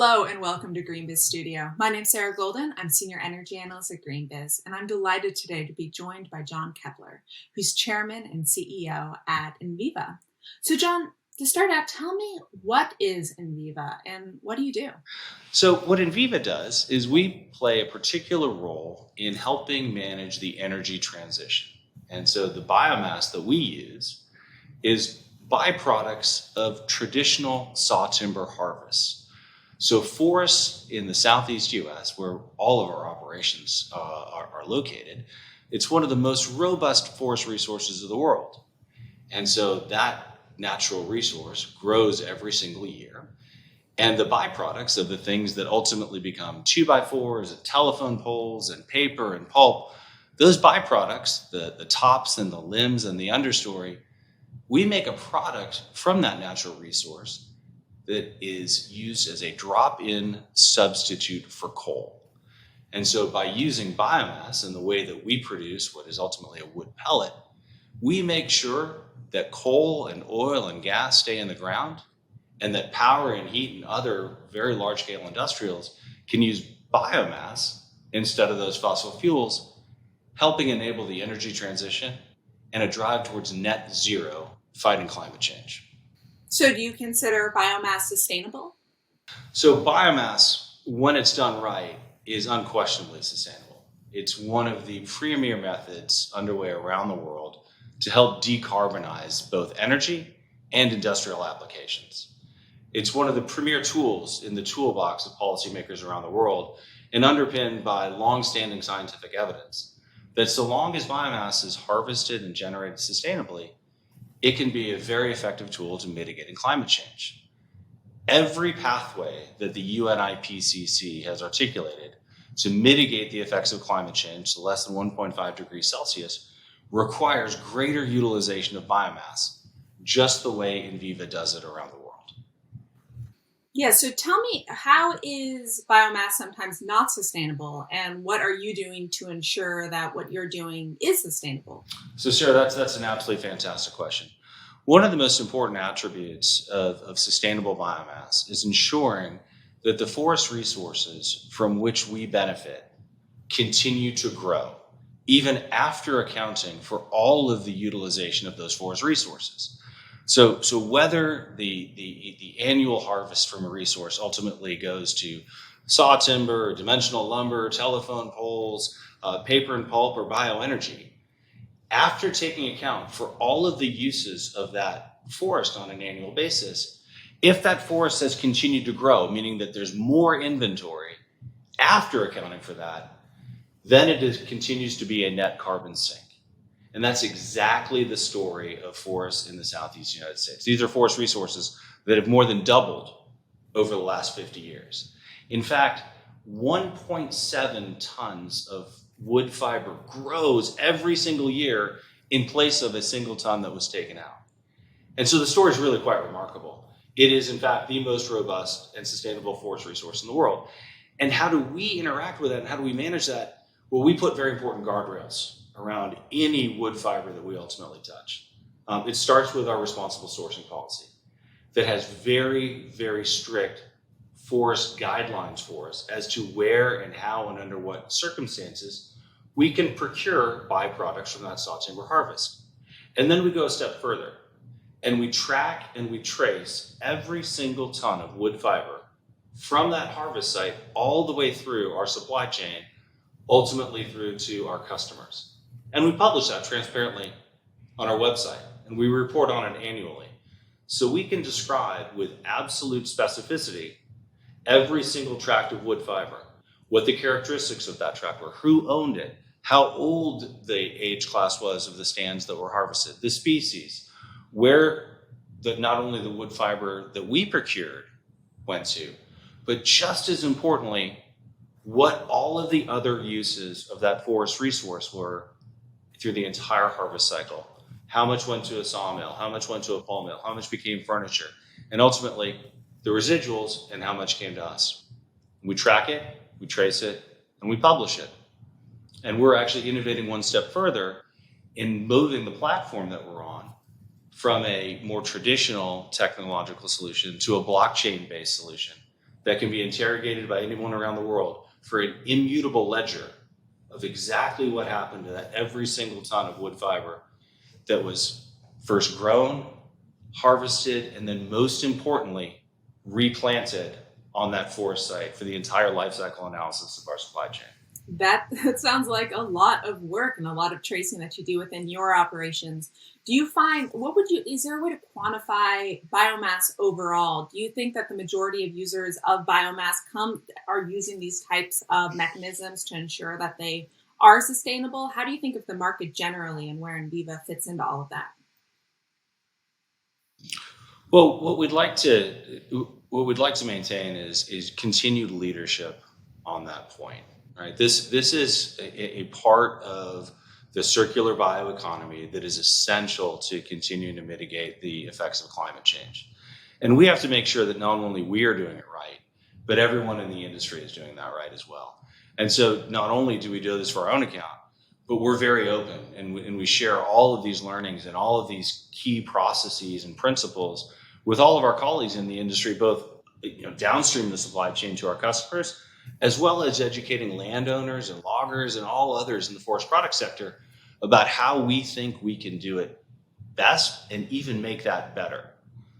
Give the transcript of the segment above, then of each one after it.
Hello and welcome to GreenBiz Studio. My name's Sarah Golden. I'm Senior Energy Analyst at GreenBiz, and I'm delighted today to be joined by John Keppler, who's Chairman and CEO at Enviva. So John, to start out, tell me, what is Enviva and what do you do? So what Enviva does is we play a particular role in helping manage the energy transition. And so the biomass that we use is byproducts of traditional saw timber harvests. So forests in the southeast U.S., where all of our operations are located, it's one of the most robust forest resources of the world. And so that natural resource grows every single year. And the byproducts of the things that ultimately become 2x4s and telephone poles and paper and pulp, those byproducts, the tops and the limbs and the understory, we make a product from that natural resource that is used as a drop-in substitute for coal. And so by using biomass in the way that we produce what is ultimately a wood pellet, we make sure that coal and oil and gas stay in the ground, and that power and heat and other very large-scale industrials can use biomass instead of those fossil fuels, helping enable the energy transition and a drive towards net zero fighting climate change. So do you consider biomass sustainable? So biomass, when it's done right, is unquestionably sustainable. It's one of the premier methods underway around the world to help decarbonize both energy and industrial applications. It's one of the premier tools in the toolbox of policymakers around the world, and underpinned by long-standing scientific evidence that so long as biomass is harvested and generated sustainably, it can be a very effective tool to mitigating climate change. Every pathway that the UNIPCC has articulated to mitigate the effects of climate change to less than 1.5 degrees Celsius requires greater utilization of biomass, just the way Enviva does it around the world. Yeah, so tell me, how is biomass sometimes not sustainable, and what are you doing to ensure that what you're doing is sustainable? So Sarah, that's an absolutely fantastic question. One of the most important attributes of sustainable biomass is ensuring that the forest resources from which we benefit continue to grow, even after accounting for all of the utilization of those forest resources. So whether the annual harvest from a resource ultimately goes to saw timber, dimensional lumber, telephone poles, paper and pulp, or bioenergy, after taking account for all of the uses of that forest on an annual basis, if that forest has continued to grow, meaning that there's more inventory after accounting for that, then continues to be a net carbon sink. And that's exactly the story of forests in the Southeast United States. These are forest resources that have more than doubled over the last 50 years. In fact, 1.7 tons of wood fiber grows every single year in place of a single ton that was taken out. And so the story is really quite remarkable. It is, in fact, the most robust and sustainable forest resource in the world. And how do we interact with that, and how do we manage that? Well, we put very important guardrails around any wood fiber that we ultimately touch. It starts with our responsible sourcing policy that has very, very strict forest guidelines for us as to where and how and under what circumstances we can procure byproducts from that saw timber harvest. And then we go a step further, and we track and we trace every single ton of wood fiber from that harvest site all the way through our supply chain, ultimately through to our customers. And we publish that transparently on our website, and we report on it annually. So we can describe with absolute specificity every single tract of wood fiber, what the characteristics of that tract were, who owned it, how old the age class was of the stands that were harvested, the species, where not only the wood fiber that we procured went to, but just as importantly, what all of the other uses of that forest resource were through the entire harvest cycle. How much went to a sawmill, how much went to a pulp mill, how much became furniture, and ultimately the residuals and how much came to us. We track it, we trace it, and we publish it. And we're actually innovating one step further in moving the platform that we're on from a more traditional technological solution to a blockchain-based solution that can be interrogated by anyone around the world for an immutable ledger of exactly what happened to that every single ton of wood fiber that was first grown, harvested, and then most importantly, replanted on that forest site for the entire life cycle analysis of our supply chain. That sounds like a lot of work and a lot of tracing that you do within your operations. Do you find, is there a way to quantify biomass overall? Do you think that the majority of users of biomass are using these types of mechanisms to ensure that they are sustainable? How do you think of the market generally and where Enviva fits into all of that? Well, what we'd like to maintain is continued leadership on that point, right? This is a part of the circular bioeconomy that is essential to continuing to mitigate the effects of climate change. And we have to make sure that not only we are doing it right, but everyone in the industry is doing that right as well. And so not only do we do this for our own account, but we're very open and we share all of these learnings and all of these key processes and principles with all of our colleagues in the industry, both downstream the supply chain to our customers, as well as educating landowners and loggers and all others in the forest product sector about how we think we can do it best and even make that better.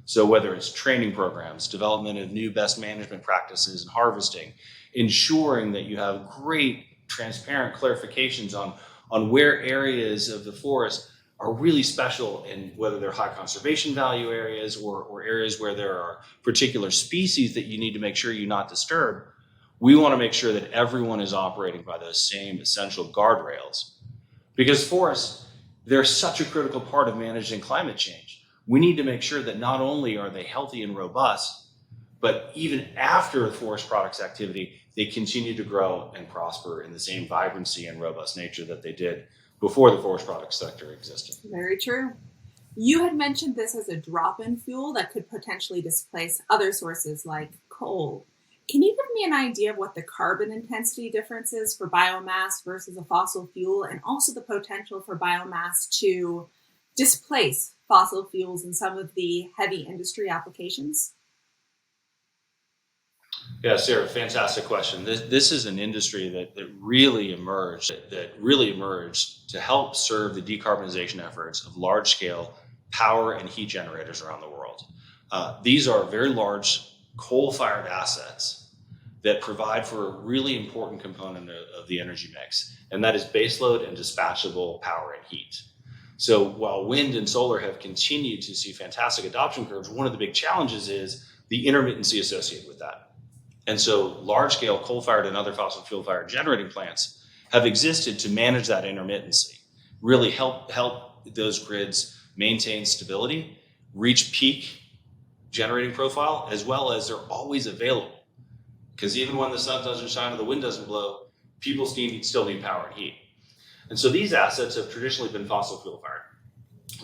So whether it's training programs, development of new best management practices and harvesting, ensuring that you have great transparent clarifications on where areas of the forest are really special and whether they're high conservation value areas or areas where there are particular species that you need to make sure you not disturb. We want to make sure that everyone is operating by those same essential guardrails because forests, they're such a critical part of managing climate change. We need to make sure that not only are they healthy and robust, but even after the forest products activity, they continue to grow and prosper in the same vibrancy and robust nature that they did before the forest products sector existed. Very true. You had mentioned this as a drop-in fuel that could potentially displace other sources like coal. Can you give me an idea of what the carbon intensity difference is for biomass versus a fossil fuel, and also the potential for biomass to displace fossil fuels in some of the heavy industry applications? Yeah, Sarah, fantastic question. This is an industry that really emerged to help serve the decarbonization efforts of large-scale power and heat generators around the world. These are very large coal-fired assets that provide for a really important component of the energy mix, and that is baseload and dispatchable power and heat. So while wind and solar have continued to see fantastic adoption curves, one of the big challenges is the intermittency associated with that. And so large-scale coal-fired and other fossil fuel-fired generating plants have existed to manage that intermittency, really help those grids maintain stability, reach peak generating profile, as well as they're always available. Because even when the sun doesn't shine or the wind doesn't blow, people still need power and heat. And so these assets have traditionally been fossil fuel-fired.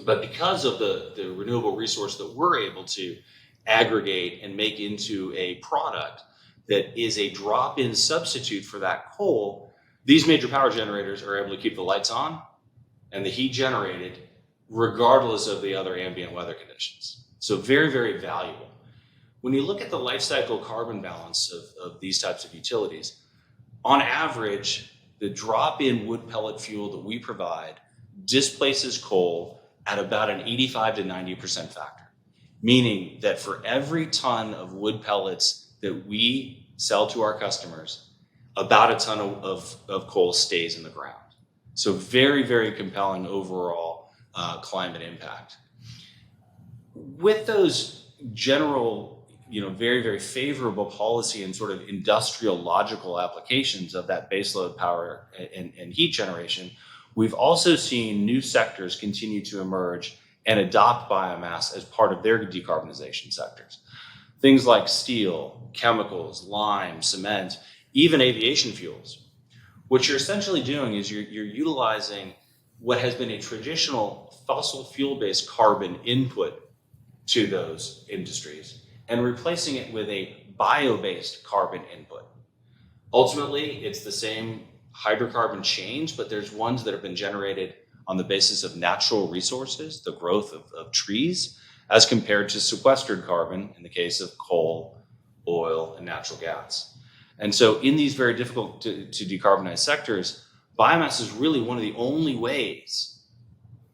But because of the renewable resource that we're able to aggregate and make into a product that is a drop-in substitute for that coal, these major power generators are able to keep the lights on and the heat generated regardless of the other ambient weather conditions. So very, very valuable. When you look at the life cycle carbon balance of these types of utilities, on average, the drop-in wood pellet fuel that we provide displaces coal at about an 85 to 90% factor, meaning that for every ton of wood pellets that we sell to our customers, about a ton of coal stays in the ground. So very, very compelling overall climate impact. With those general, very, very favorable policy and sort of industrial logical applications of that baseload power and heat generation, we've also seen new sectors continue to emerge and adopt biomass as part of their decarbonization sectors. Things like steel, chemicals, lime, cement, even aviation fuels. What you're essentially doing is you're utilizing what has been a traditional fossil fuel-based carbon input to those industries and replacing it with a bio-based carbon input. Ultimately, it's the same hydrocarbon chains, but there's ones that have been generated on the basis of natural resources, the growth of trees, as compared to sequestered carbon in the case of coal oil, and natural gas. And so in these very difficult to decarbonize sectors, biomass is really one of the only ways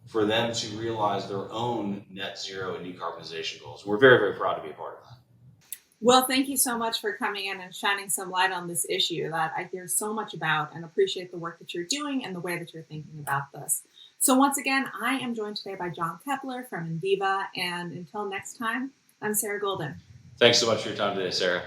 for them to realize their own net zero and decarbonization goals. We're very, very proud to be a part of that. Well, thank you so much for coming in and shining some light on this issue that I hear so much about, and appreciate the work that you're doing and the way that you're thinking about this. So once again, I am joined today by John Keppler from Enviva, and until next time, I'm Sarah Golden. Thanks so much for your time today, Sarah.